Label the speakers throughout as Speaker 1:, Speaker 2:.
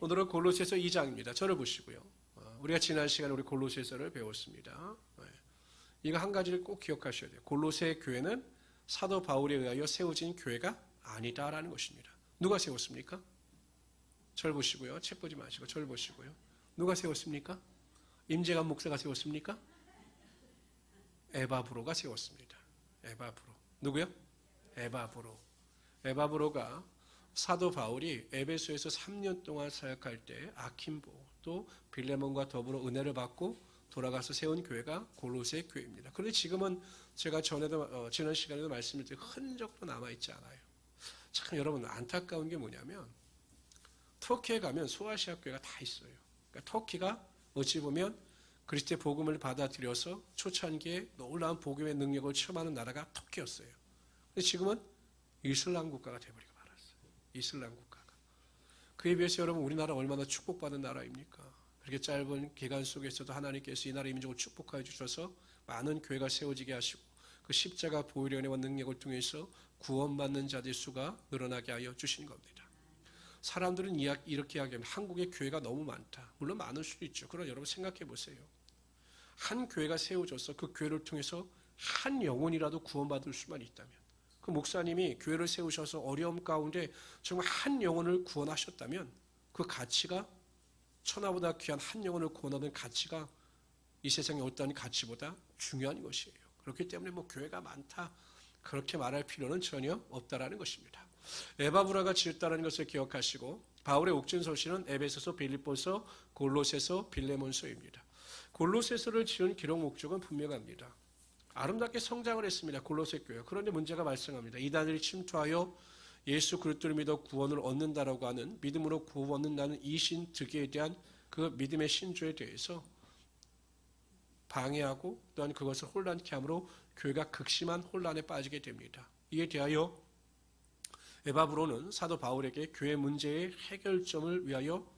Speaker 1: 오늘은 골로새서 2장입니다. 저를 보시고요. 우리가 지난 시간에 우리 골로새서를 배웠습니다. 이거 한 가지를 꼭 기억하셔야 돼요. 골로새 교회는 사도 바울에 의하여 세워진 교회가 아니다라는 것입니다. 누가 세웠습니까? 절 보시고요. 책 보지 마시고 절 보시고요. 누가 세웠습니까? 임재관 목사가 세웠습니까? 에바브로가 세웠습니다. 에바브로. 누구요? 에바브로. 에바브로가 사도 바울이 에베소에서 3년 동안 사역할 때 아킴보 또 빌레몬과 더불어 은혜를 받고 돌아가서 세운 교회가 골로새 교회입니다. 그런데 지금은 제가 전에도 지난 시간에도 말씀드린 흔적도 남아있지 않아요. 참 여러분 안타까운 게 뭐냐면 터키에 가면 소아시아 교회가 다 있어요. 그러니까 터키가 어찌 보면 그리스도의 복음을 받아들여서 초창기에 놀라운 복음의 능력을 체험하는 나라가 터키였어요. 근데 지금은 이슬람 국가가 되어버리고 말았어요. 이슬람 국가가. 그에 비해서 여러분 우리나라 얼마나 축복받은 나라입니까? 그렇게 짧은 기간 속에서도 하나님께서 이 나라의 민족을 축복하여 주셔서 많은 교회가 세워지게 하시고 그 십자가 보혈의 은혜와 능력을 통해서 구원받는 자들의 수가 늘어나게 하여 주신 겁니다. 사람들은 이렇게 이야기하면 한국의 교회가 너무 많다. 물론 많을 수도 있죠. 그러나 여러분 생각해 보세요. 한 교회가 세워져서 그 교회를 통해서 한 영혼이라도 구원받을 수만 있다면 그 목사님이 교회를 세우셔서 어려움 가운데 정말 한 영혼을 구원하셨다면 그 가치가 천하보다 귀한 한 영혼을 구원하는 가치가 이 세상의 어떤 가치보다 중요한 것이에요. 그렇기 때문에 교회가 많다 그렇게 말할 필요는 전혀 없다라는 것입니다. 에바브라가 지었다는 것을 기억하시고 바울의 옥진서신은 에베소서, 빌립보서, 골로새서, 빌레몬서입니다. 골로새서를 지은 기록 목적은 분명합니다. 아름답게 성장을 했습니다. 골로새 교회. 그런데 문제가 발생합니다. 이단들이 침투하여 예수 그리스도를 믿어 구원을 얻는다라고 하는 믿음으로 구원 얻는다는 이신 득에 대한 그 믿음의 신조에 대해서 방해하고 또한 그것을 혼란케 함으로 교회가 극심한 혼란에 빠지게 됩니다. 이에 대하여 에바브로는 사도 바울에게 교회 문제의 해결점을 위하여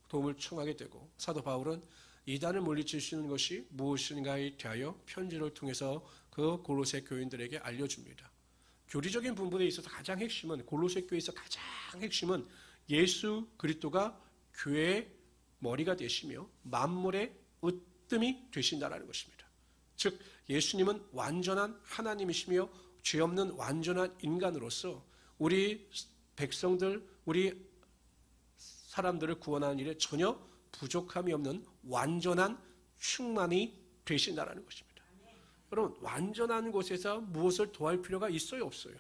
Speaker 1: 도움을 청하게 되고 사도 바울은 이단을 물리칠 수 있는 것이 무엇인가에 대하여 편지를 통해서 그 골로새 교인들에게 알려줍니다. 교리적인 부분에 있어서 가장 핵심은 골로새 교회에서 가장 핵심은 예수 그리스도가 교회의 머리가 되시며 만물의 으뜸이 되신다는 것입니다. 즉 예수님은 완전한 하나님이시며 죄 없는 완전한 인간으로서 우리 백성들, 우리 사람들을 구원하는 일에 전혀 부족함이 없는 완전한 충만이 되신다는 것입니다. 여러분 완전한 곳에서 무엇을 더할 필요가 있어요? 없어요?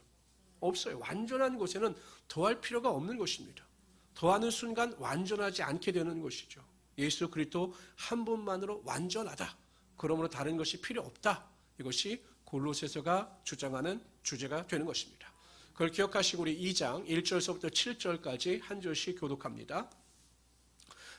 Speaker 1: 없어요. 완전한 곳에는 더할 필요가 없는 것입니다. 더하는 순간 완전하지 않게 되는 것이죠. 예수 그리스도 한 분만으로 완전하다. 그러므로 다른 것이 필요 없다. 이것이 골로새서가 주장하는 주제가 되는 것입니다. 그걸 기억하시고 우리 2장 1절서부터 7절까지 한 절씩 교독합니다.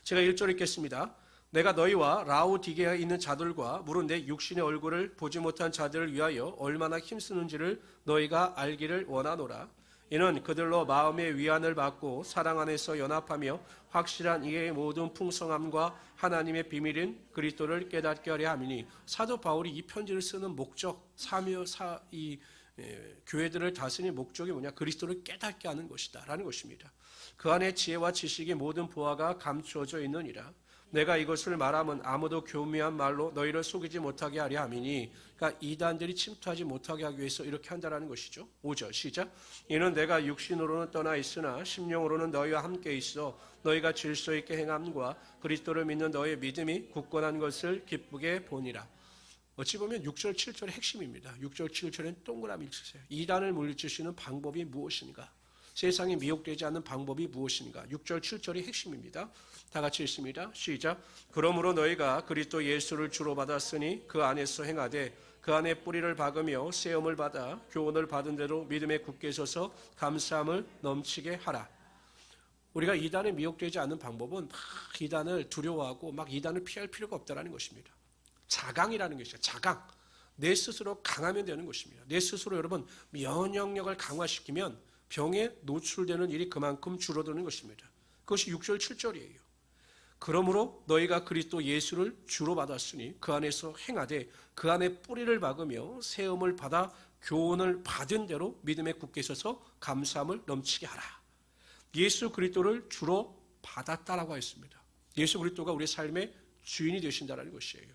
Speaker 1: 제가 1절 읽겠습니다. 내가 너희와 라오디게아에 있는 자들과 물은 내 육신의 얼굴을 보지 못한 자들을 위하여 얼마나 힘쓰는지를 너희가 알기를 원하노라. 이는 그들로 마음의 위안을 받고 사랑 안에서 연합하며 확실한 이해의 모든 풍성함과 하나님의 비밀인 그리스도를 깨닫게 하려 함이니. 사도 바울이 이 편지를 쓰는 목적, 이 교회들을 다스리는 목적이 뭐냐? 그리스도를 깨닫게 하는 것이다 라는 것입니다. 그 안에 지혜와 지식의 모든 보화가 감추어져 있느니라. 내가 이것을 말하면 아무도 교묘한 말로 너희를 속이지 못하게 하려 함이니. 그러니까 이단들이 침투하지 못하게 하기 위해서 이렇게 한다는 것이죠. 5절 시작. 이는 내가 육신으로는 떠나 있으나 심령으로는 너희와 함께 있어 너희가 질서 있게 행함과 그리스도를 믿는 너희의 믿음이 굳건한 것을 기쁘게 보니라. 어찌 보면 6절 7절의 핵심입니다. 6절 7절엔 동그라미 치세요. 이단을 물리칠 수 있는 방법이 무엇인가? 세상에 미혹되지 않는 방법이 무엇인가? 6절 7절이 핵심입니다. 다 같이 읽습니다. 시작. 그러므로 너희가 그리스도 예수를 주로 받았으니 그 안에서 행하되 그 안에 뿌리를 박으며 세움을 받아 교훈을 받은 대로 믿음에 굳게 서서 감사함을 넘치게 하라. 우리가 이단에 미혹되지 않는 방법은 막 이단을 두려워하고 막 이단을 피할 필요가 없다는 것입니다. 자강이라는 것이죠. 자강. 내 스스로 강하면 되는 것입니다. 내 스스로 여러분 면역력을 강화시키면 병에 노출되는 일이 그만큼 줄어드는 것입니다. 그것이 6절 7절이에요. 그러므로 너희가 그리스도 예수를 주로 받았으니 그 안에서 행하되 그 안에 뿌리를 박으며 세움을 받아 교훈을 받은 대로 믿음에 굳게 서서 감사함을 넘치게 하라. 예수 그리스도를 주로 받았다라고 했습니다. 예수 그리스도가 우리의 삶의 주인이 되신다는 것이에요.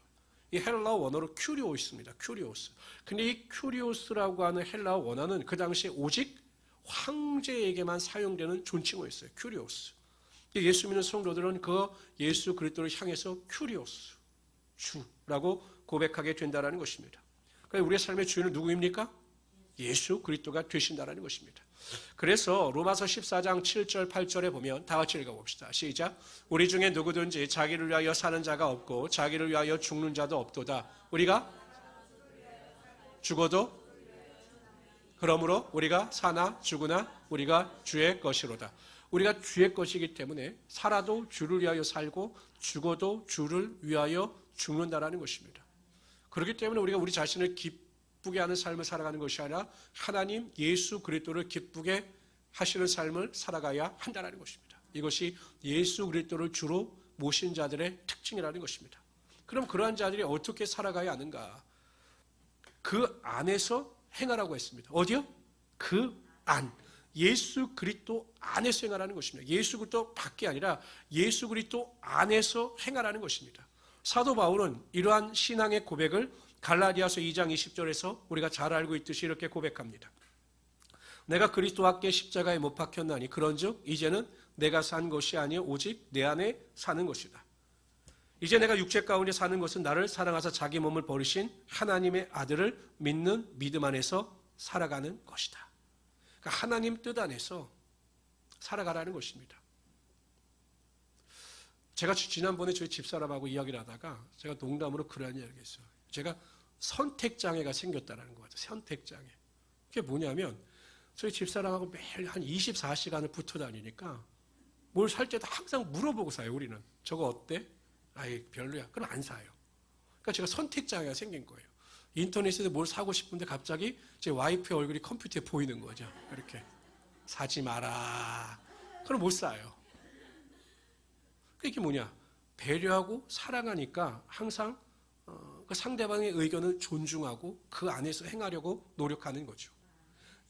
Speaker 1: 이 헬라어 원어로 큐리오스입니다. 큐리오스. 근데 이 큐리오스라고 하는 헬라어 원어는 그 당시에 오직 황제에게만 사용되는 존칭어였어요. 큐리오스. 예수 믿는 성도들은 그 예수 그리스도를 향해서 큐리오스, 주라고 고백하게 된다는 것입니다. 그러니까 우리의 삶의 주인은 누구입니까? 예수 그리스도가 되신다는 것입니다. 그래서 로마서 14장 7절 8절에 보면 다 같이 읽어봅시다. 시작. 우리 중에 누구든지 자기를 위하여 사는 자가 없고 자기를 위하여 죽는 자도 없도다. 우리가 죽어도 그러므로 우리가 사나 죽으나 우리가 주의 것이로다. 우리가 주의 것이기 때문에 살아도 주를 위하여 살고 죽어도 주를 위하여 죽는다라는 것입니다. 그렇기 때문에 우리가 우리 자신을 기쁘게 하는 삶을 살아가는 것이 아니라 하나님 예수 그리스도를 기쁘게 하시는 삶을 살아가야 한다는 것입니다. 이것이 예수 그리스도를 주로 모신 자들의 특징이라는 것입니다. 그럼 그러한 자들이 어떻게 살아가야 하는가? 그 안에서 행하라고 했습니다. 어디요? 그 안. 예수 그리스도 안에서 행하라는 것입니다. 예수 그리스도 밖이 아니라 예수 그리스도 안에서 행하라는 것입니다. 사도 바울은 이러한 신앙의 고백을 갈라디아서 2장 20절에서 우리가 잘 알고 있듯이 이렇게 고백합니다. 내가 그리스도와 함께 십자가에 못 박혔나니 그런즉 이제는 내가 산 것이 아니요 오직 내 안에 사는 것이다. 이제 내가 육체 가운데 사는 것은 나를 사랑하사 자기 몸을 버리신 하나님의 아들을 믿는 믿음 안에서 살아가는 것이다. 그러니까 하나님 뜻 안에서 살아가라는 것입니다. 제가 지난번에 저희 집사람하고 이야기를 하다가 제가 농담으로 그런 이야기를 했어요. 제가 선택장애가 생겼다는 것 같아요. 선택장애. 그게 뭐냐면 저희 집사람하고 매일 한 24시간을 붙어 다니니까 뭘 살 때도 항상 물어보고 사요. 우리는. 저거 어때? 아이 별로야. 그럼 안 사요. 그러니까 제가 선택장애가 생긴 거예요. 인터넷에서 뭘 사고 싶은데 갑자기 제 와이프의 얼굴이 컴퓨터에 보이는 거죠. 이렇게 사지 마라. 그럼 못 사요. 그게 뭐냐? 배려하고 사랑하니까 항상 그 상대방의 의견을 존중하고 그 안에서 행하려고 노력하는 거죠.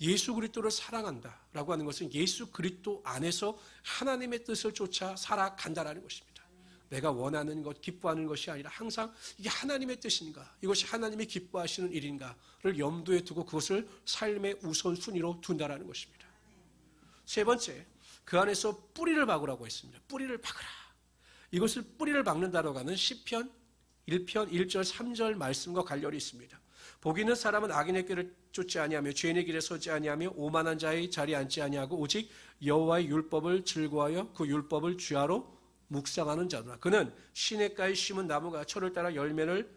Speaker 1: 예수 그리스도를 사랑한다라고 하는 것은 예수 그리스도 안에서 하나님의 뜻을 쫓아 살아간다라는 것입니다. 내가 원하는 것, 기뻐하는 것이 아니라 항상 이게 하나님의 뜻인가, 이것이 하나님이 기뻐하시는 일인가를 염두에 두고 그것을 삶의 우선순위로 둔다라는 것입니다. 세 번째, 그 안에서 뿌리를 박으라고 했습니다. 뿌리를 박으라. 이것을 뿌리를 박는다라고 하는 시편 1편 1절 3절 말씀과 관련이 있습니다. 복 있는 사람은 악인의 길을 쫓지 아니하며 죄인의 길에 서지 아니하며 오만한 자의 자리에 앉지 아니하고 오직 여호와의 율법을 즐거워하여 그 율법을 주야로 묵상하는 자구나. 그는 시냇가에 심은 나무가 철을 따라 열매를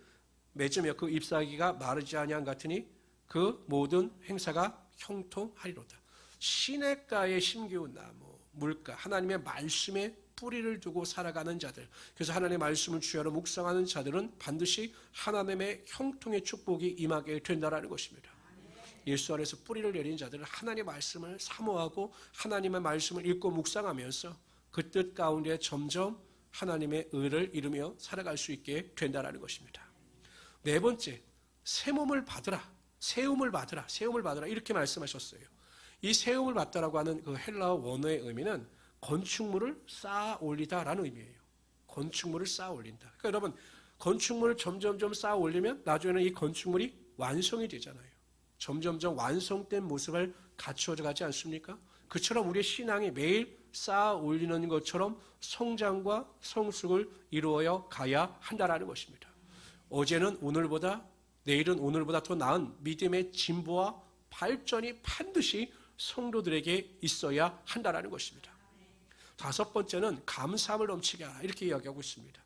Speaker 1: 맺으며 그 잎사귀가 마르지 아니한 같으니 그 모든 행사가 형통하리로다. 시냇가에 심기운 나무, 물가, 하나님의 말씀에 뿌리를 두고 살아가는 자들, 그래서 하나님의 말씀을 주야로 묵상하는 자들은 반드시 하나님의 형통의 축복이 임하게 된다는 것입니다. 예수 안에서 뿌리를 내린 자들은 하나님의 말씀을 사모하고 하나님의 말씀을 읽고 묵상하면서 그 뜻 가운데 점점 하나님의 의를 이루며 살아갈 수 있게 된다는 것입니다. 네 번째, 새 몸을 받으라, 세움을 받으라, 세움을 받으라 이렇게 말씀하셨어요. 이 세움을 받다라고 하는 그 헬라어 원어의 의미는 건축물을 쌓아 올리다라는 의미예요. 건축물을 쌓아 올린다. 그러니까 여러분, 건축물을 점점점 쌓아 올리면 나중에는 이 건축물이 완성이 되잖아요. 점점점 완성된 모습을 갖추어져 가지 않습니까? 그처럼 우리의 신앙이 매일 쌓아 올리는 것처럼 성장과 성숙을 이루어 가야 한다는 것입니다. 어제는 오늘보다, 내일은 오늘보다 더 나은 믿음의 진보와 발전이 반드시 성도들에게 있어야 한다는 것입니다. 다섯 번째는 감사함을 넘치게 하라 이렇게 이야기하고 있습니다.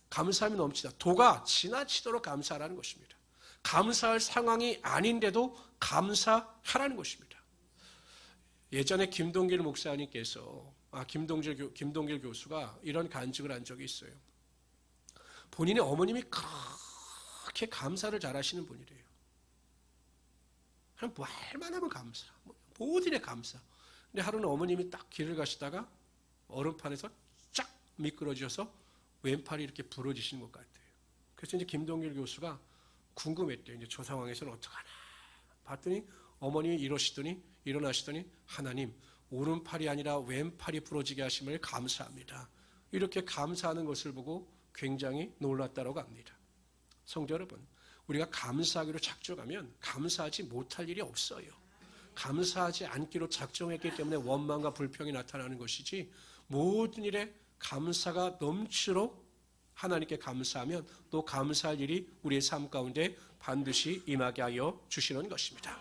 Speaker 1: 감사함이 넘치다. 도가 지나치도록 감사하라는 것입니다. 감사할 상황이 아닌데도 감사하라는 것입니다. 예전에 김동길 목사님께서 김동길 교수가 이런 간증을 한 적이 있어요. 본인의 어머님이 그렇게 감사를 잘하시는 분이래요. 그냥 말만 하면 감사, 모든 일 감사. 근데 하루는 어머님이 딱 길을 가시다가 얼음판에서 쫙 미끄러져서 왼팔이 이렇게 부러지시는 것 같아요. 그래서 이제 김동길 교수가 궁금했대요. 이제 저 상황에서는 어떡하나. 봤더니 어머님이 일어나시더니 하나님, 오른팔이 아니라 왼팔이 부러지게 하심을 감사합니다. 이렇게 감사하는 것을 보고 굉장히 놀랐다고 합니다. 성도 여러분, 우리가 감사하기로 작정하면 감사하지 못할 일이 없어요. 감사하지 않기로 작정했기 때문에 원망과 불평이 나타나는 것이지, 모든 일에 감사가 넘치도록 하나님께 감사하면 또 감사할 일이 우리의 삶 가운데 반드시 임하게 하여 주시는 것입니다.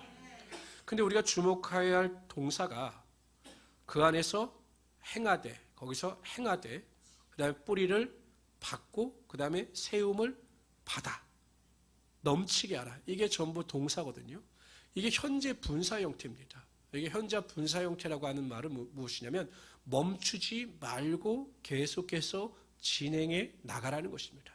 Speaker 1: 근데 우리가 주목해야 할 동사가 그 안에서 행하되, 거기서 행하되, 그 다음에 뿌리를 받고, 그 다음에 세움을 받아, 넘치게 하라. 이게 전부 동사거든요. 이게 현재 분사 형태입니다. 이게 현재 분사 형태라고 하는 말은 무엇이냐면 멈추지 말고 계속해서 진행해 나가라는 것입니다.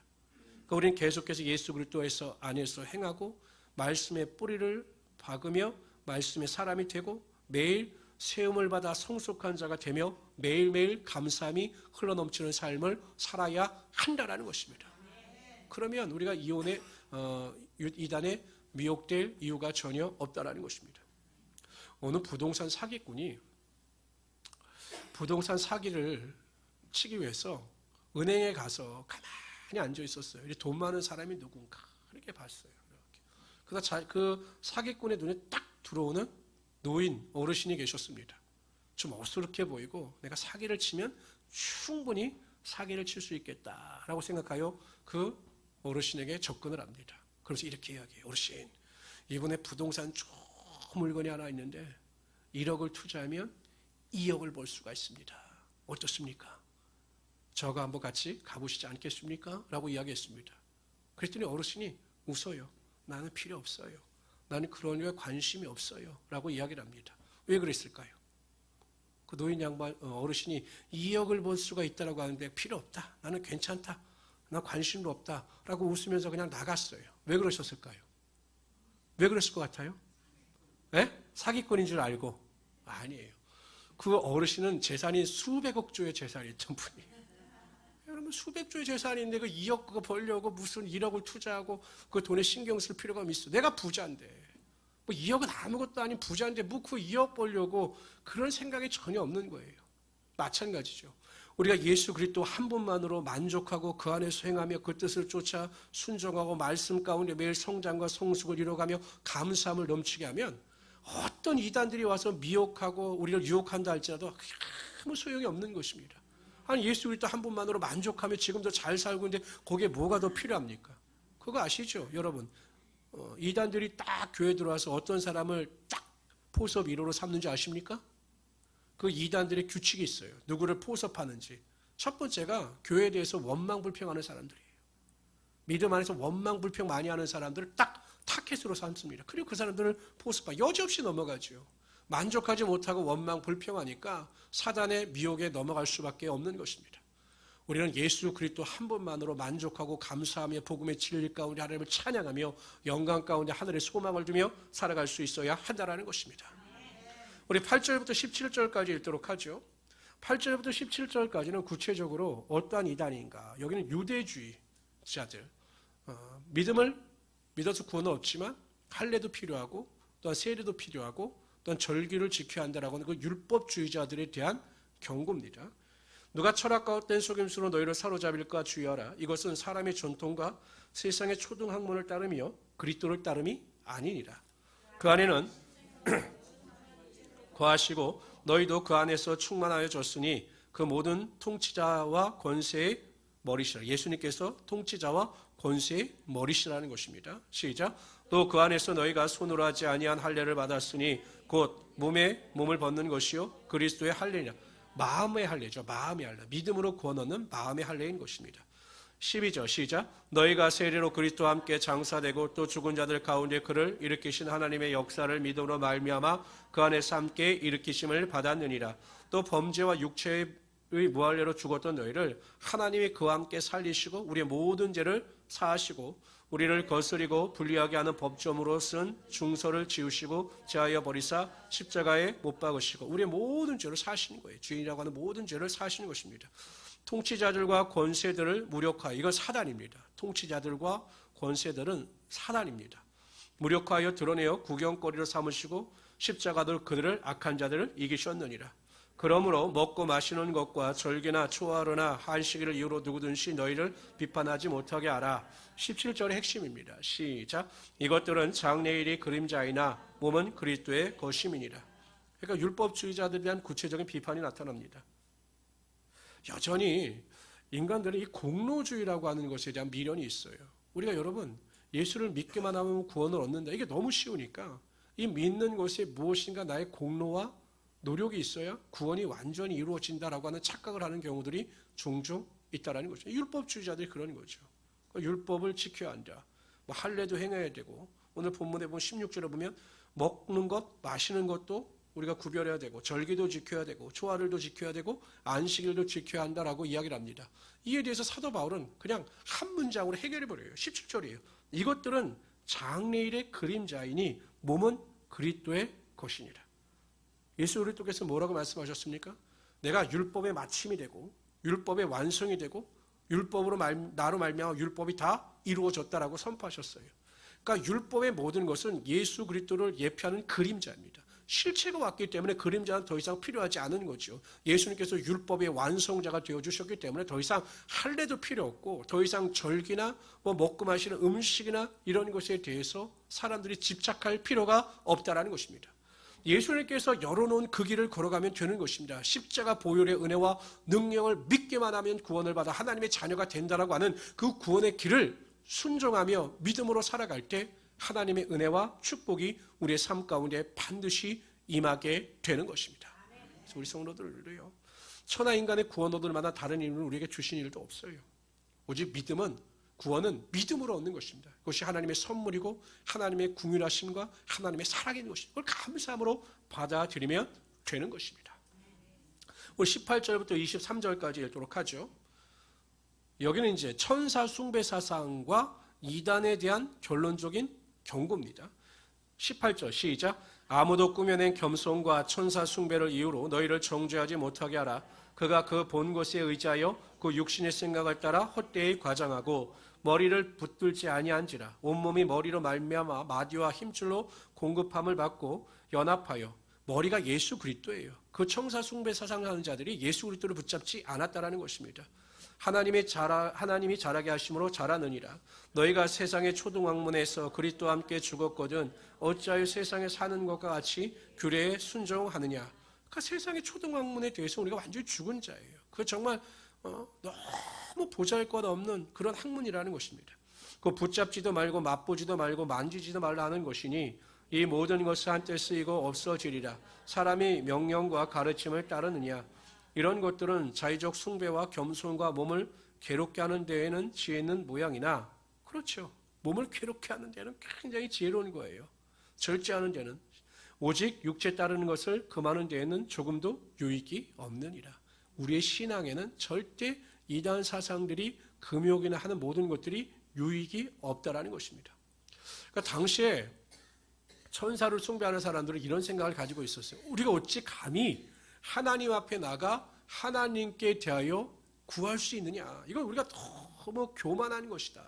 Speaker 1: 그러니까 우리는 계속해서 예수 그리스도 안에서 행하고 말씀의 뿌리를 박으며 말씀의 사람이 되고 매일 세움을 받아 성숙한 자가 되며 매일매일 감사함이 흘러넘치는 삶을 살아야 한다라는 것입니다. 그러면 우리가 이단에 미혹될 이유가 전혀 없다라는 것입니다. 어느 부동산 사기꾼이 부동산 사기를 치기 위해서 은행에 가서 가만히 앉아 있었어요. 돈 많은 사람이 누군가 이렇게 봤어요. 그래서 그 사기꾼의 눈에 딱 들어오는 노인 어르신이 계셨습니다. 좀 어수룩해 보이고 내가 사기를 치면 충분히 사기를 칠 수 있겠다라고 생각하여 그 어르신에게 접근을 합니다. 그래서 이렇게 이야기해요. 어르신, 이번에 부동산 좋은 물건이 하나 있는데 1억을 투자하면 2억을 벌 수가 있습니다. 어떻습니까? 저가 한번 같이 가보시지 않겠습니까? 라고 이야기했습니다. 그랬더니 어르신이 웃어요. 나는 필요 없어요. 나는 그런 류에 관심이 없어요. 라고 이야기를 합니다. 왜 그랬을까요? 그 노인 양반 어르신이 2억을 벌 수가 있다고 하는데 필요 없다. 나는 괜찮다. 나 관심도 없다. 라고 웃으면서 그냥 나갔어요. 왜 그러셨을까요? 왜 그랬을 것 같아요? 네? 사기꾼인 줄 알고? 아니에요. 그 어르신은 재산이 수백억 조의 재산이 있던 분이에요. 여러분, 수백조의 재산인데 그 2억 그거 벌려고 무슨 1억을 투자하고 그 돈에 신경 쓸 필요가 있어. 내가 부자인데. 뭐 2억은 아무것도 아닌 부자인데 뭐 그 2억 벌려고 그런 생각이 전혀 없는 거예요. 마찬가지죠. 우리가 예수 그리스도 한 분만으로 만족하고 그 안에서 행하며 그 뜻을 쫓아 순종하고 말씀 가운데 매일 성장과 성숙을 이뤄가며 감사함을 넘치게 하면 어떤 이단들이 와서 미혹하고 우리를 유혹한다 할지라도 아무 소용이 없는 것입니다. 아니 예수 그리스도 한 분만으로 만족하며 지금도 잘 살고 있는데 거기에 뭐가 더 필요합니까? 그거 아시죠? 여러분, 이단들이 딱 교회 들어와서 어떤 사람을 딱 포섭 1호로 삼는지 아십니까? 그 이단들의 규칙이 있어요. 누구를 포섭하는지. 첫 번째가 교회에 대해서 원망불평하는 사람들이에요. 믿음 안에서 원망불평 많이 하는 사람들을 딱 타켓으로 삼습니다. 그리고 그 사람들을 포섭하고 여지없이 넘어가죠. 만족하지 못하고 원망불평하니까 사단의 미혹에 넘어갈 수밖에 없는 것입니다. 우리는 예수 그리스도 한 분만으로 만족하고 감사하며 복음의 진리 가운데 하나님을 찬양하며 영광 가운데 하늘의 소망을 두며 살아갈 수 있어야 한다는 것입니다. 우리 8절부터 17절까지 읽도록 하죠. 8절부터 17절까지는 구체적으로 어떠한 이단인가. 여기는 유대주의자들. 믿음을 믿어서 구원은 없지만 할례도 필요하고 또한 세례도 필요하고 또한 절기를 지켜야 한다라고 하는 그 율법주의자들에 대한 경고입니다. 누가 철학과 헛된 속임수로 너희를 사로잡을까 주의하라. 이것은 사람의 전통과 세상의 초등학문을 따르며 그리스도를 따름이 아니니라. 그 안에는 거하시고 너희도 그 안에서 충만하여 졌으니 그 모든 통치자와 권세의 머리시라. 예수님께서 통치자와 권세의 머리시라는 것입니다. 시작. 또 그 안에서 너희가 손으로 하지 아니한 할례를 받았으니 곧 몸을 벗는 것이요 그리스도의 할례니라. 마음의 할례죠. 마음의 할례. 믿음으로 구원 얻는 마음의 할례인 것입니다. 12절 시작. 너희가 세례로 그리스도와 함께 장사되고 또 죽은 자들 가운데 그를 일으키신 하나님의 역사를 믿음으로 말미암아 그 안에서 함께 일으키심을 받았느니라. 또 범죄와 육체의 무할례로 죽었던 너희를 하나님이 그와 함께 살리시고 우리의 모든 죄를 사하시고 우리를 거스리고 불리하게 하는 법조문으로 쓴 중서를 지우시고 제하여 버리사 십자가에 못 박으시고 우리의 모든 죄를 사하시는 거예요. 죄인이라고 하는 모든 죄를 사하시는 것입니다. 통치자들과 권세들을 무력화하여, 이건 사단입니다. 통치자들과 권세들은 사단입니다. 무력화하여 드러내어 구경거리로 삼으시고 십자가들 그들을 악한 자들을 이기셨느니라. 그러므로 먹고 마시는 것과 절기나 초하루나 한식일을 이유로 누구든지 너희를 비판하지 못하게 하라. 17절의 핵심입니다. 시작. 이것들은 장래일이 그림자이나 몸은 그리스도의 것임이니라. 그러니까 율법주의자들에 대한 구체적인 비판이 나타납니다. 여전히 인간들은 이 공로주의라고 하는 것에 대한 미련이 있어요. 우리가 여러분 예수를 믿기만 하면 구원을 얻는다. 이게 너무 쉬우니까 이 믿는 것에 무엇인가 나의 공로와 노력이 있어야 구원이 완전히 이루어진다라고 하는 착각을 하는 경우들이 종종 있다라는 거죠. 율법주의자들이 그런 거죠. 율법을 지켜야 한다. 뭐 할례도 행해야 되고 오늘 본문에 보면 16절에 보면 먹는 것, 마시는 것도 우리가 구별해야 되고 절기도 지켜야 되고 초하루도 지켜야 되고 안식일도 지켜야 한다라고 이야기를 합니다. 이에 대해서 사도 바울은 그냥 한 문장으로 해결해 버려요. 17절이에요. 이것들은 장래일의 그림자이니 몸은 그리스도의 것이니라. 예수 그리스도께서 뭐라고 말씀하셨습니까? 내가 율법의 마침이 되고 율법의 완성이 되고 율법으로 나로 말미암아 율법이 다 이루어졌다라고 선포하셨어요. 그러니까 율법의 모든 것은 예수 그리스도를 예표하는 그림자입니다. 실체가 왔기 때문에 그림자는 더 이상 필요하지 않은 거죠. 예수님께서 율법의 완성자가 되어주셨기 때문에 더 이상 할례도 필요 없고 더 이상 절기나 뭐 먹고 마시는 음식이나 이런 것에 대해서 사람들이 집착할 필요가 없다라는 것입니다. 예수님께서 열어놓은 그 길을 걸어가면 되는 것입니다. 십자가 보혈의 은혜와 능력을 믿기만 하면 구원을 받아 하나님의 자녀가 된다라고 하는 그 구원의 길을 순종하며 믿음으로 살아갈 때 하나님의 은혜와 축복이 우리의 삶 가운데 반드시 임하게 되는 것입니다. 그래서 우리 성도들도요. 천하 인간의 구원 얻을 만한 다른 이유는 우리에게 주신 일도 없어요. 오직 믿음은 구원은 믿음으로 얻는 것입니다. 그것이 하나님의 선물이고 하나님의 궁휼하심과 하나님의 사랑인 것입니다. 그걸 감사함으로 받아들이면 되는 것입니다. 우리 18절부터 23절까지 읽도록 하죠. 여기는 이제 천사 숭배 사상과 이단에 대한 결론적인 경고입니다. 18절 시작. 아무도 꾸며낸 겸손과 천사 숭배를 이유로 너희를 정죄하지 못하게 하라. 그가 그 본 것에 의지하여 그 육신의 생각을 따라 헛되이 과장하고 머리를 붙들지 아니한지라. 온몸이 머리로 말미암아 마디와 힘줄로 공급함을 받고 연합하여 머리가 예수 그리스도예요. 그 천사 숭배 사상하는 자들이 예수 그리스도를 붙잡지 않았다라는 것입니다. 하나님이 자라게 하심으로 자라느니라. 너희가 세상의 초등학문에서 그리스도와 함께 죽었거든 어찌하여 세상에 사는 것과 같이 규례에 순종하느냐. 그러니까 세상의 초등학문에 대해서 우리가 완전히 죽은 자예요. 그거 정말 너무 보잘것없는 그런 학문이라는 것입니다. 그 붙잡지도 말고 맛보지도 말고 만지지도 말라는 것이니 이 모든 것을 한때 쓰이고 없어지리라. 사람이 명령과 가르침을 따르느냐. 이런 것들은 자의적 숭배와 겸손과 몸을 괴롭게 하는 데에는 지혜 있는 모양이나 그렇죠. 몸을 괴롭게 하는 데는 굉장히 지혜로운 거예요. 절제하는 데는 오직 육체 따르는 것을 금하는 데에는 조금도 유익이 없느니라. 우리의 신앙에는 절대 이단 사상들이 금욕이나 하는 모든 것들이 유익이 없다라는 것입니다. 그러니까 당시에 천사를 숭배하는 사람들은 이런 생각을 가지고 있었어요. 우리가 어찌 감히 하나님 앞에 나가 하나님께 대하여 구할 수 있느냐. 이건 우리가 너무 교만한 것이다.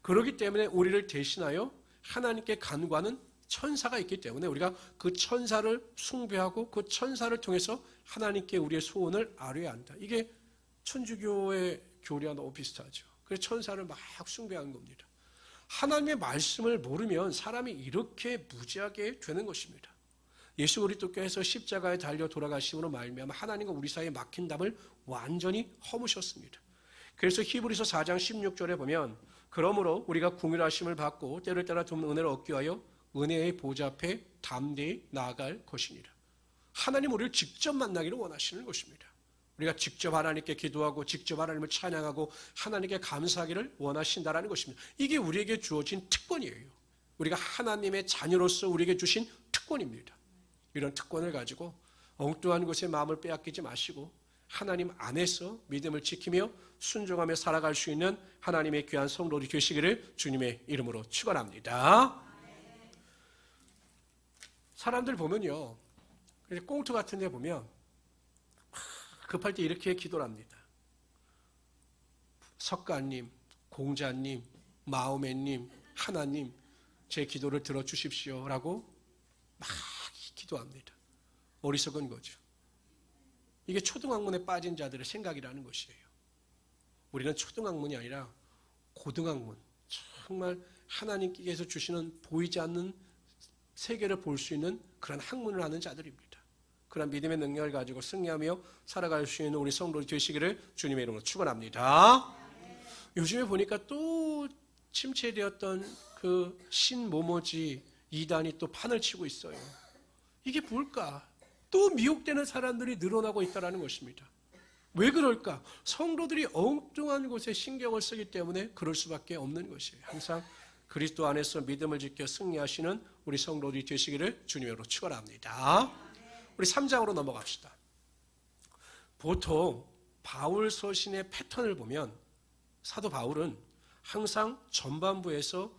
Speaker 1: 그렇기 때문에 우리를 대신하여 하나님께 간구하는 천사가 있기 때문에 우리가 그 천사를 숭배하고 그 천사를 통해서 하나님께 우리의 소원을 아뢰야 한다. 이게 천주교의 교리와 너무 비슷하죠. 그래서 천사를 막 숭배하는 겁니다. 하나님의 말씀을 모르면 사람이 이렇게 무지하게 되는 것입니다. 예수 그리스도께서 십자가에 달려 돌아가심으로 말미암아 하나님과 우리 사이에 막힌 담을 완전히 허무셨습니다. 그래서 히브리서 4장 16절에 보면 그러므로 우리가 궁휼하심을 받고 때를 따라 돕는 은혜를 얻기 위하여 은혜의 보좌 앞에 담대히 나아갈 것이니라. 하나님 우리를 직접 만나기를 원하시는 것입니다. 우리가 직접 하나님께 기도하고 직접 하나님을 찬양하고 하나님께 감사하기를 원하신다라는 것입니다. 이게 우리에게 주어진 특권이에요. 우리가 하나님의 자녀로서 우리에게 주신 특권입니다. 이런 특권을 가지고 엉뚱한 것에 마음을 빼앗기지 마시고 하나님 안에서 믿음을 지키며 순종하며 살아갈 수 있는 하나님의 귀한 성도들이 되시기를 주님의 이름으로 축원합니다. 사람들 보면요. 꽁트 같은 데 보면 급할 때 이렇게 기도를 합니다. 석가님, 공자님, 마호메님, 하나님 제 기도를 들어주십시오 라고 막 기도합니다. 어리석은 거죠. 이게 초등학문에 빠진 자들의 생각이라는 것이에요. 우리는 초등학문이 아니라 고등학문, 정말 하나님께서 주시는 보이지 않는 세계를 볼 수 있는 그런 학문을 하는 자들입니다. 그런 믿음의 능력을 가지고 승리하며 살아갈 수 있는 우리 성도들이 되시기를 주님의 이름으로 축원합니다. 요즘에 보니까 또 침체되었던 그 신모모지 이단이 또 판을 치고 있어요. 이게 뭘까? 또 미혹되는 사람들이 늘어나고 있다는 것입니다. 왜 그럴까? 성도들이 엉뚱한 곳에 신경을 쓰기 때문에 그럴 수밖에 없는 것이에요. 항상 그리스도 안에서 믿음을 지켜 승리하시는 우리 성도들이 되시기를 주님으로 축원합니다. 우리 3장으로 넘어갑시다. 보통 바울 서신의 패턴을 보면 사도 바울은 항상 전반부에서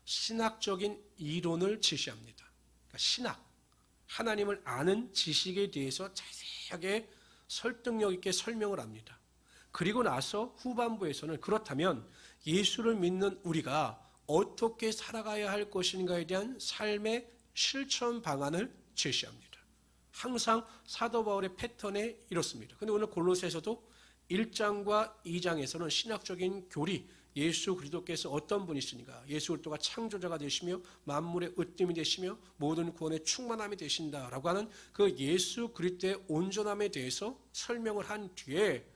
Speaker 1: 신학적인 이론을 제시합니다. 그러니까 신학, 하나님을 아는 지식에 대해서 자세하게 설득력 있게 설명을 합니다. 그리고 나서 후반부에서는 그렇다면 예수를 믿는 우리가 어떻게 살아가야 할 것인가에 대한 삶의 실천 방안을 제시합니다. 항상 사도 바울의 패턴에 이렇습니다. 그런데 오늘 골로새서도 1장과 2장에서는 신학적인 교리, 예수 그리스도께서 어떤 분이시니까 예수 그리스도가 창조자가 되시며 만물의 으뜸이 되시며 모든 구원의 충만함이 되신다라고 하는 그 예수 그리스도의 온전함에 대해서 설명을 한 뒤에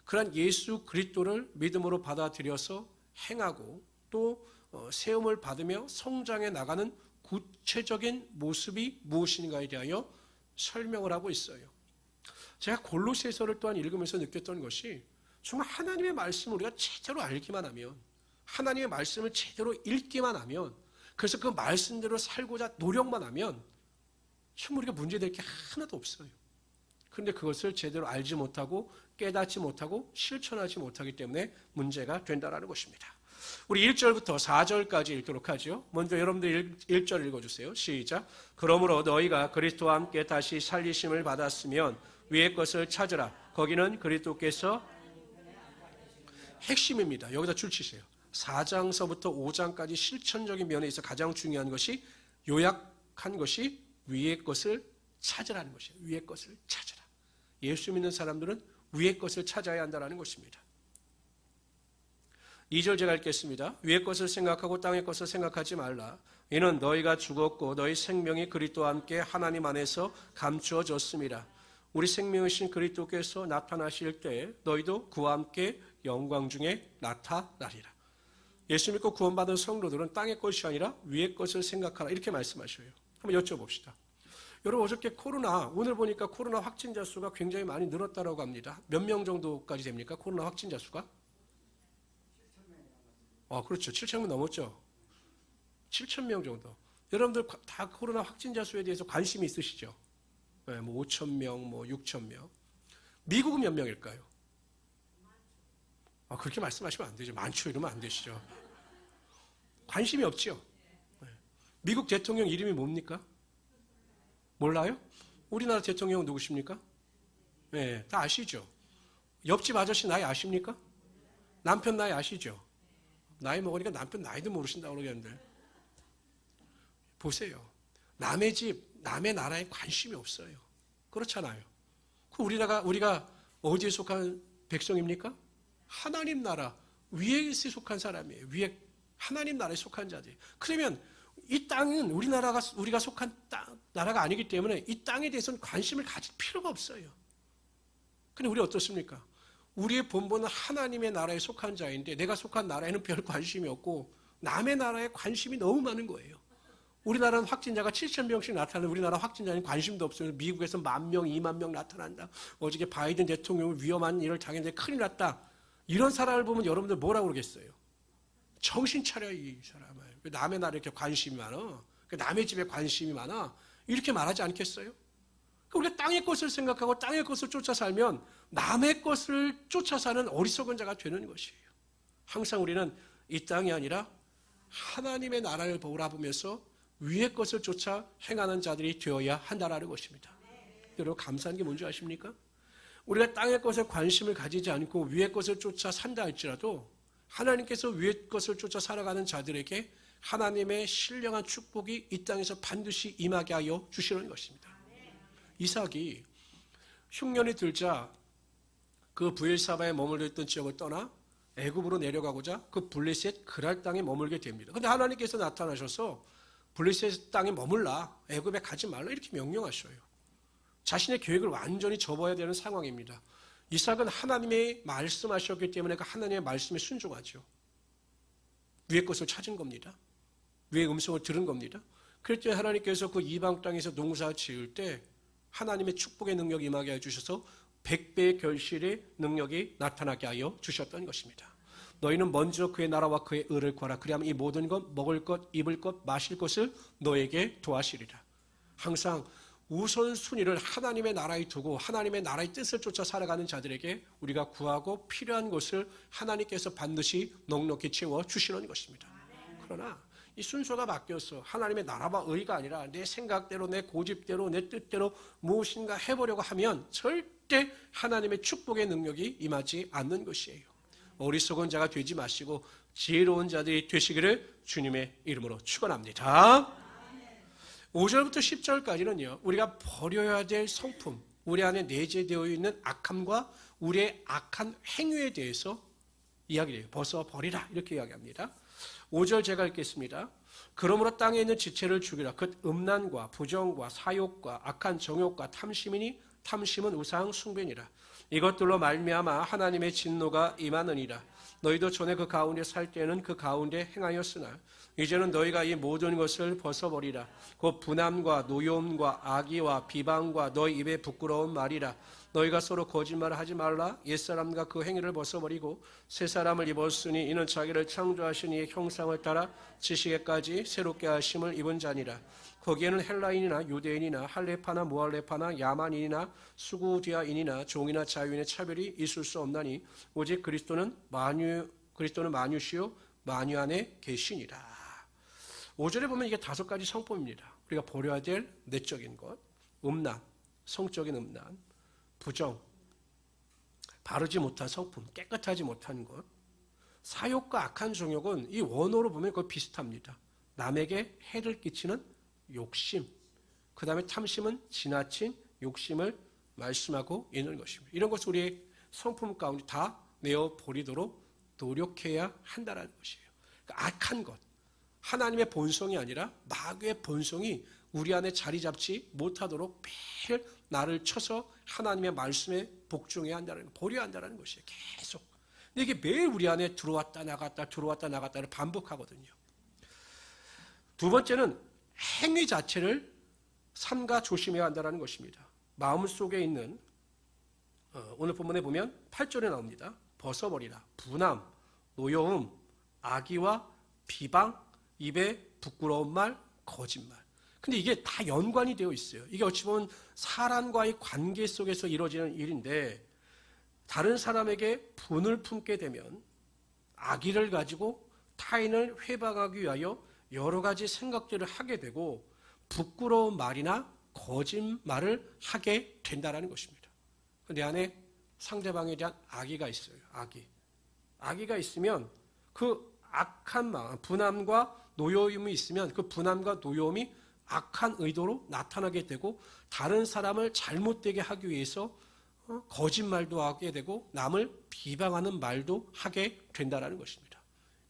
Speaker 1: 그런 예수 그리스도를 믿음으로 받아들여서 행하고 또 세움을 받으며 성장해 나가는 구체적인 모습이 무엇인가에 대하여 설명을 하고 있어요. 제가 골로새서를 또한 읽으면서 느꼈던 것이 정말 하나님의 말씀을 우리가 제대로 알기만 하면, 하나님의 말씀을 제대로 읽기만 하면, 그래서 그 말씀대로 살고자 노력만 하면 정말 우리가 문제될 게 하나도 없어요. 그런데 그것을 제대로 알지 못하고 깨닫지 못하고 실천하지 못하기 때문에 문제가 된다는 것입니다. 우리 1절부터 4절까지 읽도록 하죠. 먼저 여러분들 1절 읽어주세요. 시작. 그러므로 너희가 그리스도와 함께 다시 살리심을 받았으면 위의 것을 찾으라. 거기는 그리스도께서 핵심입니다. 여기다 줄 치세요. 4장서부터 5장까지 실천적인 면에 있어 가장 중요한 것이 요약한 것이 위의 것을 찾으라는 것이에요. 위의 것을 찾으라. 예수 믿는 사람들은 위의 것을 찾아야 한다는 것입니다. 2절 제가 읽겠습니다. 위의 것을 생각하고 땅의 것을 생각하지 말라. 이는 너희가 죽었고 너희 생명이 그리스도와 함께 하나님 안에서 감추어졌습니다. 우리 생명이신 그리스도께서 나타나실 때에 너희도 그와 함께 영광 중에 나타나리라. 예수 믿고 구원받은 성도들은 땅의 것이 아니라 위의 것을 생각하라 이렇게 말씀하셔요. 한번 여쭤봅시다. 여러분 어저께 오늘 보니까 코로나 확진자 수가 굉장히 많이 늘었다고 합니다. 몇 명 정도까지 됩니까? 코로나 확진자 수가? 그렇죠. 7,000명 넘었죠. 7,000명 정도. 여러분들 다 코로나 확진자 수에 대해서 관심이 있으시죠? 네, 5,000명, 6,000명. 미국은 몇 명일까요? 그렇게 말씀하시면 안 되죠. 많죠. 이러면 안 되시죠. 관심이 없죠. 네. 미국 대통령 이름이 뭡니까? 몰라요? 우리나라 대통령 누구십니까? 네, 다 아시죠? 옆집 아저씨 나이 아십니까? 남편 나이 아시죠? 나이 먹으니까 남편 나이도 모르신다고 그러겠는데. 보세요. 남의 집, 남의 나라에 관심이 없어요. 그렇잖아요. 우리가 어디에 속한 백성입니까? 하나님 나라, 위에 속한 사람이에요. 위에 하나님 나라에 속한 자들. 그러면 이 땅은 우리가 속한 나라가 아니기 때문에 이 땅에 대해서는 관심을 가질 필요가 없어요. 근데 우리 어떻습니까? 우리의 본본은 하나님의 나라에 속한 자인데 내가 속한 나라에는 별 관심이 없고 남의 나라에 관심이 너무 많은 거예요. 우리나라는 확진자가 7,000명씩 나타나는 우리나라 확진자는 관심도 없어요. 미국에서 10,000명, 20,000명 나타난다. 어저께 바이든 대통령이 위험한 일을 당했는데 큰일 났다. 이런 사람을 보면 여러분들 뭐라고 그러겠어요? 정신 차려 이 사람을. 왜 남의 나라에 이렇게 관심이 많아? 남의 집에 관심이 많아? 이렇게 말하지 않겠어요? 우리가 땅의 것을 생각하고 땅의 것을 쫓아 살면 남의 것을 쫓아 사는 어리석은 자가 되는 것이에요. 항상 우리는 이 땅이 아니라 하나님의 나라를 바라보면서 위의 것을 쫓아 행하는 자들이 되어야 한다는 것입니다. 여러분 감사한 게 뭔지 아십니까? 우리가 땅의 것에 관심을 가지지 않고 위의 것을 쫓아 산다 할지라도 하나님께서 위의 것을 쫓아 살아가는 자들에게 하나님의 신령한 축복이 이 땅에서 반드시 임하게 하여 주시는 것입니다. 이삭이 흉년이 들자 그 브엘사바에 머물러 있던 지역을 떠나 애굽으로 내려가고자 그 블레셋 그랄 땅에 머물게 됩니다. 그런데 하나님께서 나타나셔서 블레셋 땅에 머물라, 애굽에 가지 말라 이렇게 명령하셔요. 자신의 계획을 완전히 접어야 되는 상황입니다. 이삭은 하나님의 말씀하셨기 때문에 그 하나님의 말씀에 순종하죠. 위의 것을 찾은 겁니다. 위의 음성을 들은 겁니다. 그랬더니 하나님께서 그 이방 땅에서 농사 지을 때 하나님의 축복의 능력이 임하게 해주셔서 100배의 결실의 능력이 나타나게 하여 주셨던 것입니다. 너희는 먼저 그의 나라와 그의 의를 구하라. 그리하면 이 모든 것, 먹을 것, 입을 것, 마실 것을 너에게 도하시리라. 항상 우선순위를 하나님의 나라에 두고 하나님의 나라의 뜻을 쫓아 살아가는 자들에게 우리가 구하고 필요한 것을 하나님께서 반드시 넉넉히 채워 주시는 것입니다. 그러나 이 순서가 바뀌어서 하나님의 나라와 의가 아니라 내 생각대로, 내 고집대로, 내 뜻대로 무엇인가 해보려고 하면 절대 하나님의 축복의 능력이 임하지 않는 것이에요. 어리석은 자가 되지 마시고 지혜로운 자들이 되시기를 주님의 이름으로 축원합니다. 5절부터 10절까지는요, 우리가 버려야 될 성품, 우리 안에 내재되어 있는 악함과 우리의 악한 행위에 대해서 이야기를 해요. 벗어버리라 이렇게 이야기합니다. 5절 제가 읽겠습니다. 그러므로 땅에 있는 지체를 죽이라. 그 음란과 부정과 사욕과 악한 정욕과 탐심이니 탐심은 우상 숭배니라. 이것들로 말미암아 하나님의 진노가 임하느니라. 너희도 전에 그 가운데 살 때는 그 가운데 행하였으나 이제는 너희가 이 모든 것을 벗어버리라. 곧 분함과 노여움과 악의와 비방과 너희 입에 부끄러운 말이라. 너희가 서로 거짓말을 하지 말라. 옛사람과 그 행위를 벗어버리고 새 사람을 입었으니 이는 자기를 창조하신 이의 형상을 따라 지식에까지 새롭게 하심을 입은 자니라. 거기에는 헬라인이나 유대인이나 할레파나 무할레파나 야만인이나 수구디아인이나 종이나 자유인의 차별이 있을 수 없나니 오직 그리스도는 만유시요 만유 안에 계시니라. 5절에 보면 이게 5가지 성품입니다. 우리가 버려야 될 내적인 것, 음란, 성적인 음란, 부정, 바르지 못한 성품, 깨끗하지 못한 것, 사욕과 악한 정욕은 이 원어로 보면 거의 비슷합니다. 남에게 해를 끼치는 욕심, 그 다음에 탐심은 지나친 욕심을 말씀하고 있는 것입니다. 이런 것을 우리의 성품 가운데 다 내어버리도록 노력해야 한다는 것이에요. 그러니까 악한 것, 하나님의 본성이 아니라 마귀의 본성이 우리 안에 자리 잡지 못하도록 매일 나를 쳐서 하나님의 말씀에 복종해야 한다는 것, 버려야 한다는 것이에요. 계속. 근데 이게 매일 우리 안에 들어왔다 나갔다 들어왔다 나갔다를 반복하거든요. 두 번째는 행위 자체를 삼가 조심해야 한다는 것입니다. 마음속에 있는 오늘 본문에 보면 8절에 나옵니다. 벗어버리라. 분함, 노여움, 악의와 비방, 입에 부끄러운 말, 거짓말. 근데 이게 다 연관이 되어 있어요. 이게 어찌 보면 사람과의 관계 속에서 이루어지는 일인데 다른 사람에게 분을 품게 되면 악의를 가지고 타인을 회방하기 위하여 여러 가지 생각들을 하게 되고 부끄러운 말이나 거짓말을 하게 된다는 것입니다. 내 안에 상대방에 대한 악의가 있어요. 악의가 있으면 그 악한 마음, 분함과 노여움이 있으면 그 분함과 노여움이 악한 의도로 나타나게 되고 다른 사람을 잘못되게 하기 위해서 거짓말도 하게 되고 남을 비방하는 말도 하게 된다는 것입니다.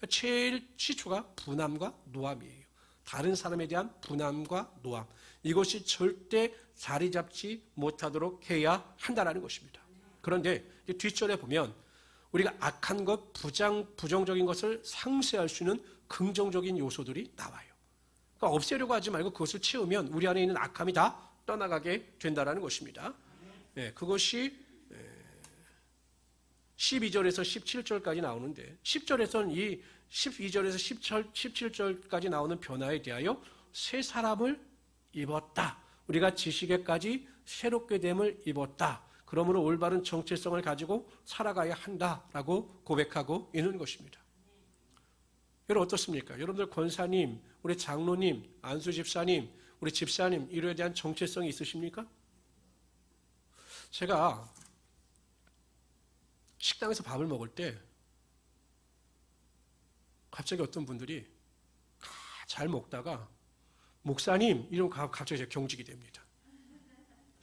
Speaker 1: 제일 시초가 분함과 노함이에요. 다른 사람에 대한 분함과 노함. 이것이 절대 자리 잡지 못하도록 해야 한다는 것입니다. 그런데 뒷절에 보면 우리가 악한 것, 부정적인 것을 상쇄할 수 있는 긍정적인 요소들이 나와요. 그러니까 없애려고 하지 말고 그것을 채우면 우리 안에 있는 악함이 다 떠나가게 된다는 것입니다. 그것이 12절에서 17절까지 나오는데 10절에서는 이 12절에서 17절까지 나오는 변화에 대하여 새 사람을 입었다. 우리가 지식에까지 새롭게 됨을 입었다. 그러므로 올바른 정체성을 가지고 살아가야 한다라고 고백하고 있는 것입니다. 여러분 어떻습니까? 여러분들 권사님, 우리 장로님, 안수 집사님, 우리 집사님 이거에 대한 정체성이 있으십니까? 제가 식당에서 밥을 먹을 때 갑자기 어떤 분들이 잘 먹다가 목사님 이러면 갑자기 제가 경직이 됩니다.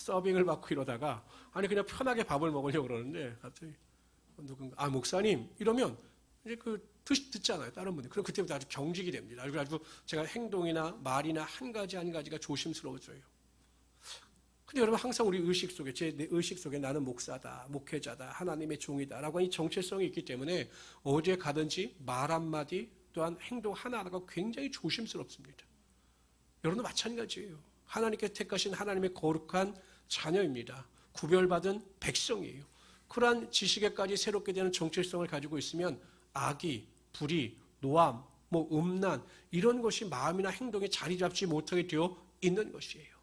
Speaker 1: 서빙을 받고 이러다가 아니 그냥 편하게 밥을 먹으려고 그러는데 갑자기 누군가 목사님 이러면 이제 듣잖아요 다른 분들. 그럼 그때부터 아주 경직이 됩니다. 그래가지고 제가 행동이나 말이나 한 가지가 조심스러워져요. 근데 여러분 항상 우리 의식 속에 내 의식 속에 나는 목사다, 목회자다, 하나님의 종이다라고 하는 이 정체성이 있기 때문에 어디에 가든지 말 한마디 또한 행동 하나하나가 굉장히 조심스럽습니다. 여러분도 마찬가지예요. 하나님께 택하신 하나님의 거룩한 자녀입니다. 구별받은 백성이에요. 그러한 지식에까지 새롭게 되는 정체성을 가지고 있으면 악이, 불의, 노함, 음란 이런 것이 마음이나 행동에 자리 잡지 못하게 되어 있는 것이에요.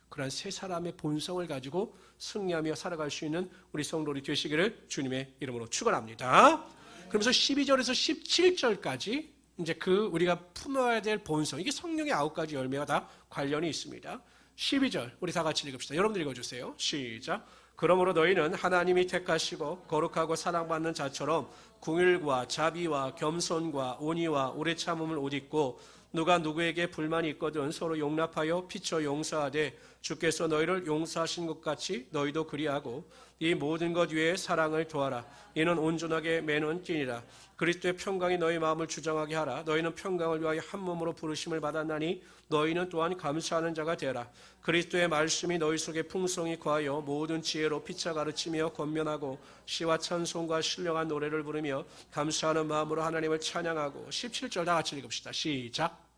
Speaker 1: 그러한 세 사람의 본성을 가지고 승리하며 살아갈 수 있는 우리 성도들이 되시기를 주님의 이름으로 축원합니다. 그러면서 12절에서 17절까지 이제 우리가 품어야 될 본성, 이게 성령의 9가지 열매와 다 관련이 있습니다. 12절 우리 다 같이 읽읍시다. 여러분들 읽어주세요. 시작. 그러므로 너희는 하나님이 택하시고 거룩하고 사랑받는 자처럼 궁율과 자비와 겸손과 온유와 오래 참음을 옷 입고 누가 누구에게 불만이 있거든 서로 용납하여 피쳐 용서하되 주께서 너희를 용서하신 것 같이 너희도 그리하고 이 모든 것 위에 사랑을 더하라. 이는 온전하게 매는 띠니라. 그리스도의 평강이 너희 마음을 주장하게 하라. 너희는 평강을 위하여 한 몸으로 부르심을 받았나니 너희는 또한 감사하는 자가 되라. 그리스도의 말씀이 너희 속에 풍성히 거하여 모든 지혜로 피차 가르치며 권면하고 시와 찬송과 신령한 노래를 부르며 감사하는 마음으로 하나님을 찬양하고 17절 다 같이 읽읍시다. 시작.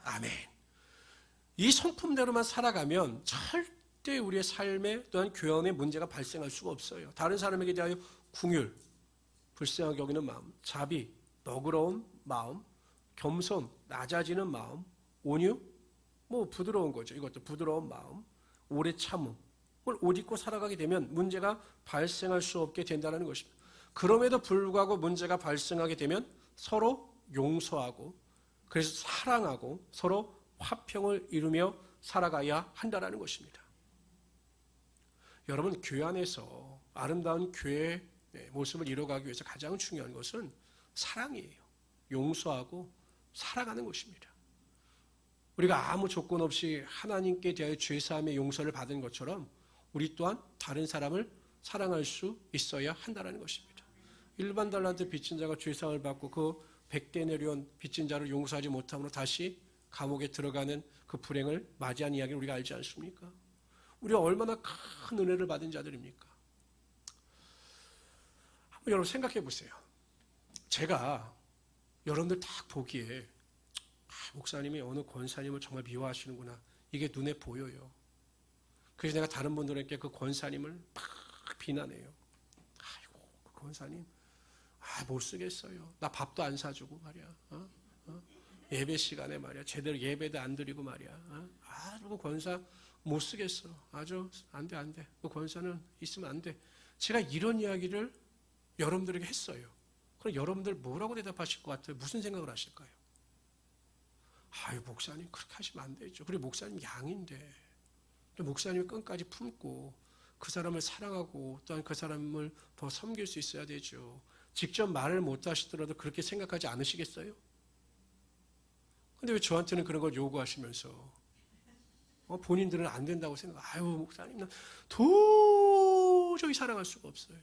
Speaker 1: 아멘. 이 성품대로만 살아가면 절대 우리의 삶에 또한 교연의 문제가 발생할 수가 없어요. 다른 사람에게 대하여 궁율, 불쌍하게 여기는 마음, 자비, 너그러운 마음, 겸손, 낮아지는 마음, 온유, 부드러운 거죠. 이것도 부드러운 마음, 오래 참음을 옷 입고 살아가게 되면 문제가 발생할 수 없게 된다는 것입니다. 그럼에도 불구하고 문제가 발생하게 되면 서로 용서하고 그래서 사랑하고 서로 화평을 이루며 살아가야 한다는 것입니다. 여러분, 교회 안에서 아름다운 교회의 모습을 이뤄가기 위해서 가장 중요한 것은 사랑이에요. 용서하고 살아가는 것입니다. 우리가 아무 조건 없이 하나님께 대하여 죄사함의 용서를 받은 것처럼 우리 또한 다른 사람을 사랑할 수 있어야 한다는 것입니다. 일반 달란트 빚진 자가 죄사함을 받고 그 100대 내려온 빚진 자를 용서하지 못함으로 다시 감옥에 들어가는 그 불행을 맞이한 이야기를 우리가 알지 않습니까? 우리가 얼마나 큰 은혜를 받은 자들입니까? 한번 여러분 생각해 보세요. 제가 여러분들 딱 보기에 목사님이 어느 권사님을 정말 미워하시는구나. 이게 눈에 보여요. 그래서 내가 다른 분들에게 그 권사님을 막 비난해요. 아이고 그 권사님 못 쓰겠어요. 나 밥도 안 사주고 말이야. 예배 시간에 말이야. 제대로 예배도 안 드리고 말이야. 그 권사 못 쓰겠어. 아주 안 돼. 그 권사는 있으면 안 돼. 제가 이런 이야기를 여러분들에게 했어요. 그럼 여러분들 뭐라고 대답하실 것 같아요? 무슨 생각을 하실까요? 목사님 그렇게 하시면 안 되죠. 그리고 목사님 양인데 또 목사님이 끝까지 품고 그 사람을 사랑하고 또한 그 사람을 더 섬길 수 있어야 되죠. 직접 말을 못 하시더라도 그렇게 생각하지 않으시겠어요? 근데 왜 저한테는 그런 걸 요구하시면서 본인들은 안 된다고 목사님 나 도저히 사랑할 수가 없어요.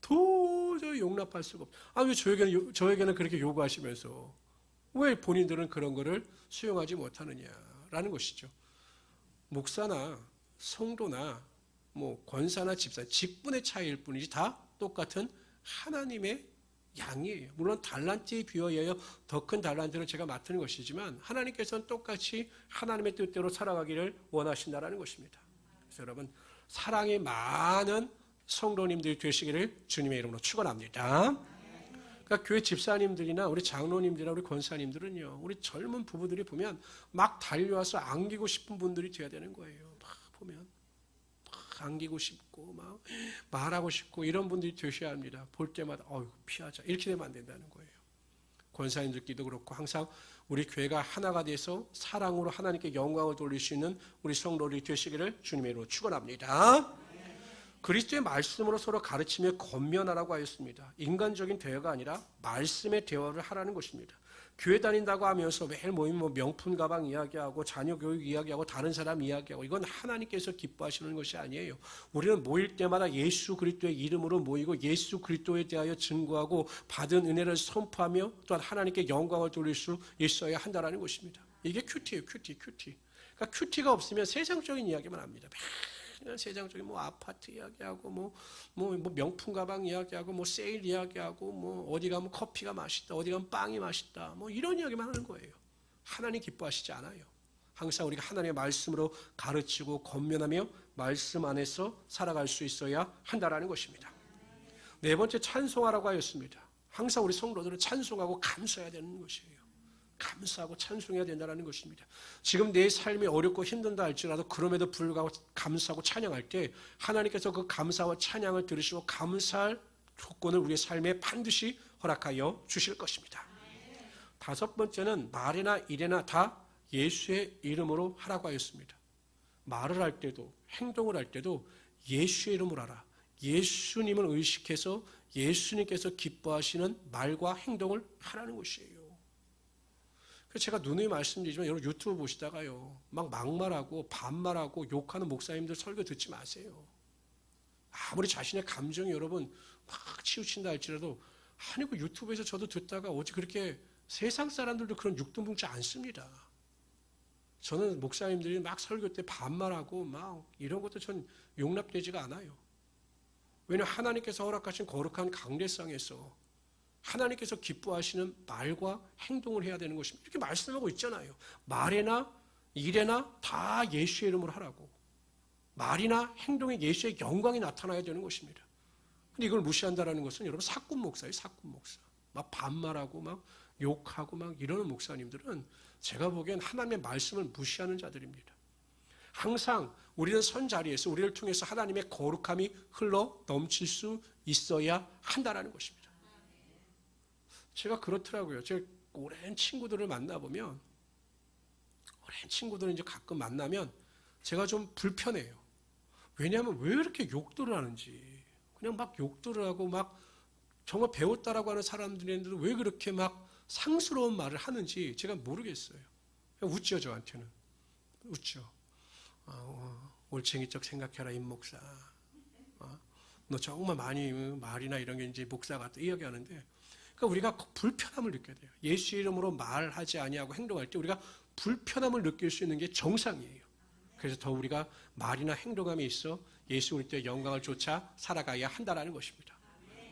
Speaker 1: 도저히 용납할 수가 없어요. 왜 저에게는 그렇게 요구하시면서 왜 본인들은 그런 거를 수용하지 못하느냐라는 것이죠. 목사나 성도나 권사나 집사 직분의 차이일 뿐이지 다 똑같은 하나님의 양이에요. 물론 달란트에 비하여 더 큰 달란트를 제가 맡은 것이지만 하나님께서는 똑같이 하나님의 뜻대로 살아가기를 원하신다는 것입니다. 그래서 여러분 사랑이 많은 성도님들이 되시기를 주님의 이름으로 축원합니다. 그러니까 교회 집사님들이나 우리 장로님들이나 우리 권사님들은요, 우리 젊은 부부들이 보면 막 달려와서 안기고 싶은 분들이 되어야 되는 거예요. 막 보면 막 안기고 싶고 막 말하고 싶고 이런 분들이 되셔야 합니다. 볼 때마다 피하자 이렇게 되면 안 된다는 거예요. 권사님들끼리도 그렇고 항상 우리 교회가 하나가 돼서 사랑으로 하나님께 영광을 돌릴 수 있는 우리 성도들이 되시기를 주님의 이름으로 축원합니다. 그리스도의 말씀으로 서로 가르치며 권면하라고 하였습니다. 인간적인 대화가 아니라 말씀의 대화를 하라는 것입니다. 교회 다닌다고 하면서 매일 모이면 뭐 명품 가방 이야기하고 자녀 교육 이야기하고 다른 사람 이야기하고 이건 하나님께서 기뻐하시는 것이 아니에요. 우리는 모일 때마다 예수 그리스도의 이름으로 모이고 예수 그리스도에 대하여 증거하고 받은 은혜를 선포하며 또한 하나님께 영광을 돌릴 수 있어야 한다는 것입니다. 이게 큐티예요. 큐티. 그러니까 큐티가 없으면 세상적인 이야기만 합니다. 그냥 세상적인 뭐 아파트 이야기하고 뭐 명품 가방 이야기하고 뭐 세일 이야기하고 뭐 어디 가면 커피가 맛있다, 어디 가면 빵이 맛있다, 뭐 이런 이야기만 하는 거예요. 하나님 기뻐하시지 않아요. 항상 우리가 하나님의 말씀으로 가르치고 권면하며 말씀 안에서 살아갈 수 있어야 한다라는 것입니다. 네 번째, 찬송하라고 하였습니다. 항상 우리 성도들은 찬송하고 감사해야 되는 것이에요. 감사하고 찬송해야 된다는 것입니다. 지금 내 삶이 어렵고 힘든다 할지라도 그럼에도 불구하고 감사하고 찬양할 때 하나님께서 그 감사와 찬양을 들으시고 감사할 조건을 우리의 삶에 반드시 허락하여 주실 것입니다. 다섯 번째는 말이나 일이나 다 예수의 이름으로 하라고 하였습니다. 말을 할 때도 행동을 할 때도 예수의 이름으로 하라. 예수님을 의식해서 예수님께서 기뻐하시는 말과 행동을 하라는 것이에요. 제가 누누이 말씀드리지만 여러분 유튜브 보시다가요 막 막말하고 반말하고 욕하는 목사님들 설교 듣지 마세요. 아무리 자신의 감정이 여러분 막 치우친다 할지라도 아니 그 유튜브에서 저도 듣다가 어찌 그렇게 세상 사람들도 그런 육등분치 않습니다. 저는 목사님들이 막 설교 때 반말하고 막 이런 것도 전 용납되지가 않아요. 왜냐하면 하나님께서 허락하신 거룩한 강대상에서 하나님께서 기뻐하시는 말과 행동을 해야 되는 것입니다. 이렇게 말씀하고 있잖아요. 말이나 일에나 다 예수의 이름으로 하라고. 말이나 행동에 예수의 영광이 나타나야 되는 것입니다. 근데 이걸 무시한다는 것은 여러분 사꾼 목사예요. 사꾼 목사. 막 반말하고 막 욕하고 막 이러는 목사님들은 제가 보기엔 하나님의 말씀을 무시하는 자들입니다. 항상 우리는 선 자리에서 우리를 통해서 하나님의 거룩함이 흘러 넘칠 수 있어야 한다는 것입니다. 제가 그렇더라고요. 제가 오랜 친구들을 만나보면, 오랜 친구들을 이제 가끔 만나면 제가 좀 불편해요. 왜냐하면 왜 이렇게 욕들을 하는지. 그냥 막 욕들을 하고 막 정말 배웠다라고 하는 사람들인데도 왜 그렇게 막 상스러운 말을 하는지 제가 모르겠어요. 그냥 웃죠, 저한테는. 웃죠. 올챙이적 생각해라, 임 목사. 너 정말 많이 말이나 이런 게 이제 목사 같다 이야기하는데, 그러니까 우리가 불편함을 느껴야 돼요. 예수 이름으로 말하지 아니하고 행동할 때 우리가 불편함을 느낄 수 있는 게 정상이에요. 그래서 더 우리가 말이나 행동함이 있어 예수 그리스도의 영광을 쫓아 살아가야 한다는 것입니다.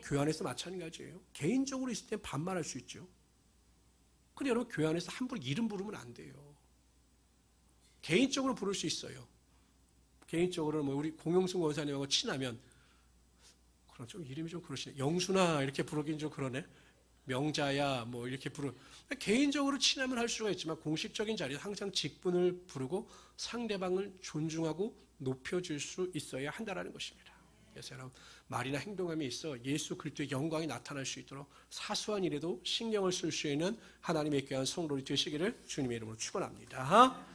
Speaker 1: 교회 안에서 마찬가지예요. 개인적으로 있을 때 반말할 수 있죠. 근데 여러분 교회 안에서 함부로 이름 부르면 안 돼요. 개인적으로 부를 수 있어요. 개인적으로 뭐 우리 공영승 원사님하고 친하면 그럼 좀 이름이 좀 그러시네. 영순아 이렇게 부르긴 좀 그러네. 명자야 뭐 이렇게 개인적으로 친하면 할 수가 있지만 공식적인 자리에 항상 직분을 부르고 상대방을 존중하고 높여줄 수 있어야 한다는 것입니다. 그래서 여러분 말이나 행동함이 있어 예수 그리스도의 영광이 나타날 수 있도록 사소한 일에도 신경을 쓸 수 있는 하나님의 귀한 성도들이 되시기를 주님의 이름으로 축원합니다.